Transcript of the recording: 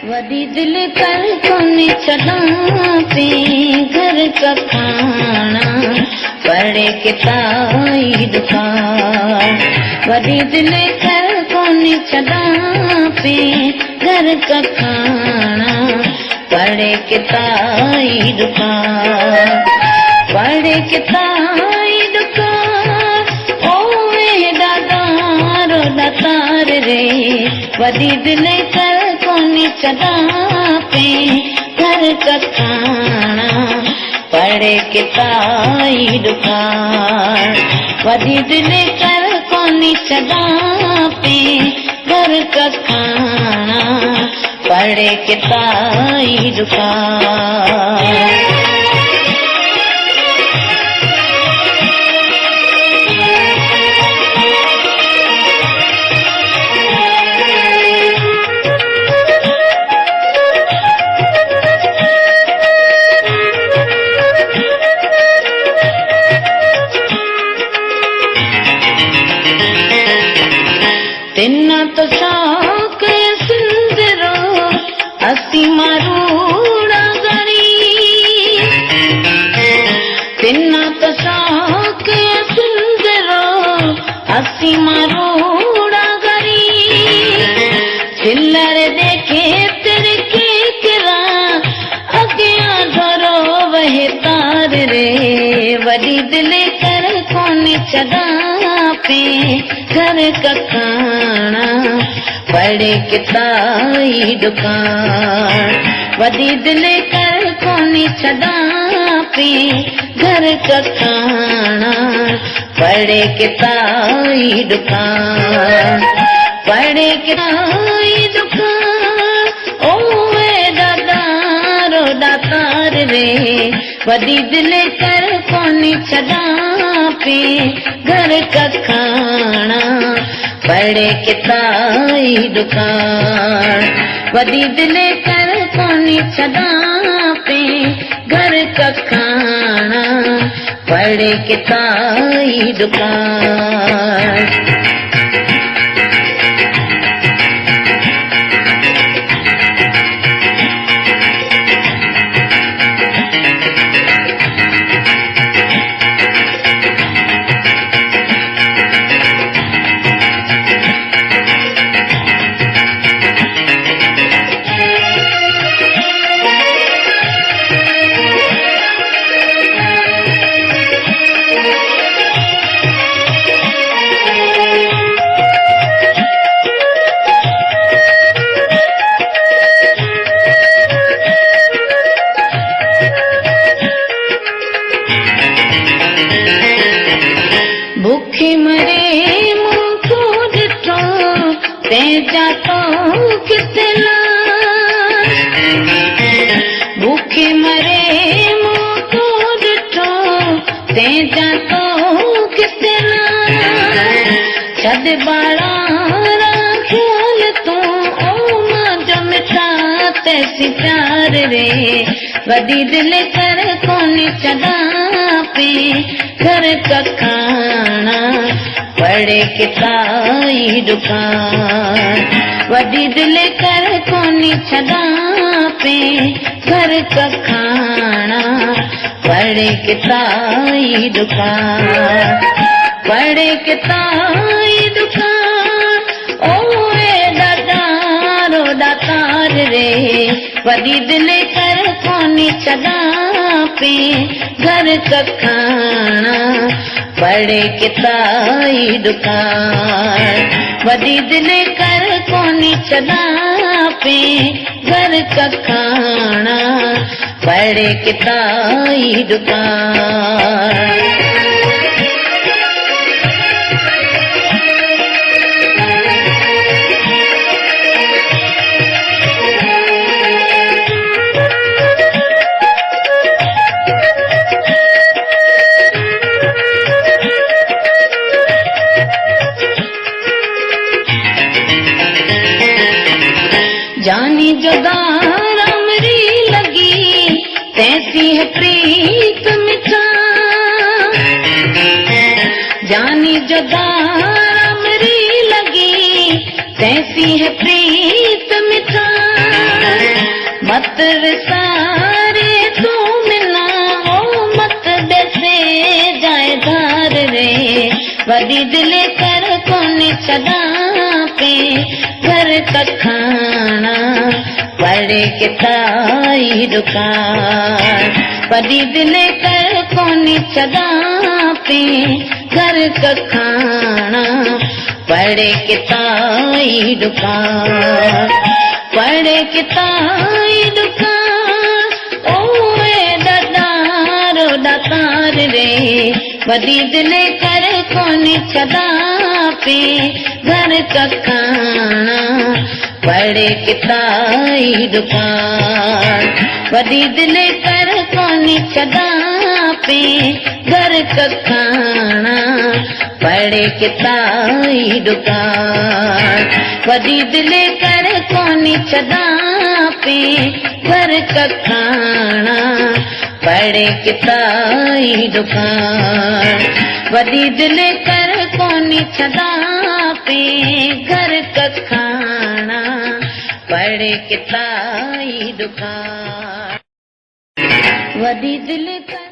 वदी दिल कर कोने छड़ा पे घर का खाना पड़े के ताई दुकान। वदी दिल कर कोने छड़ा पे घर का खाना पड़े के ताई दुकान। पड़े के ताई दुकान ओए दादा रो दातार रे। वदी दिल कर कोने छड़ा पे घर का खाना पड़े के ताई दुकान। वदी दिल कर कोने छड़ा पे घर का खाना पड़े के ताई दुकान। तिन्ना तो शौक सुंदरो असी मारूड़ा गरी। तिन्ना तो शौक सुंदरो असी मारूड़ा गरी। चिल्लर देखे तेरे के किरा अगिया धरो वह तार रे। वडी दिल कर कोने छड़ा पे घर का खाना पड़े के ताई दुकान। वदी दिल कर कोने छड़ा पे घर का खाना पड़े के ताई दुकान। पड़े के ताई दुकान ओए दादा रो दातार रे। वदी दिल कर कोने छड़ा पे घर का खाना पड़े के ताई दुकान। वदी दिल कर कोने छड़ा पे घर का खाना पड़े के ताई दुकान। भूखे मरे मुँह को डिठो ते जातो कितना। भूखे मरे मुँह को डिठो ते जातो कितना। छद बाड़ा ख्याल तू ओ मां जो मिठा तैसी प्यार रे। वदी दिल कर कोने छड़ा पे घर का खाना पड़े के ताई दुकान। वदी दिल कर कोने छड़ा पे घर का खाना पड़े के ताई दुकान। पड़े के ताई दुकान ओए दादा रो दातार रे। वदी दिल कर कोने छड़ा पे घर का खाना पड़े के ताई दुकान। वदी दिल कर कोने छड़ा पे घर का खाना पड़े के ताई दुकान। जानी जोदारा मेरी लगी तैसी है प्रीत मिठा। जानी जोदारा मेरी लगी तैसी है प्रीत मिठा। मत विसारे तू मिला ओ मत बेसे जाए धार रे वडी दिल कर कोन छदा पे घर का खाना पड़े किताई दुकान वडी दिल कर कोन छदा पे घर का खाना पड़े किताई दुकान पड़े किताई दुकान ओए दादारो दातार रे वडी दिल कर कोन छदा पे घर का खाना पड़े किताई दुकान वडी दिल कर कोन छदा पे घर का खाना पड़े किताई दुकान वडी दिल कर कोन छदा पे घर का खाना पड़े किताई दुकान वडी दिल कर कोन छदा पे घर का खाना पड़े किताई दुकान वडी दिल कर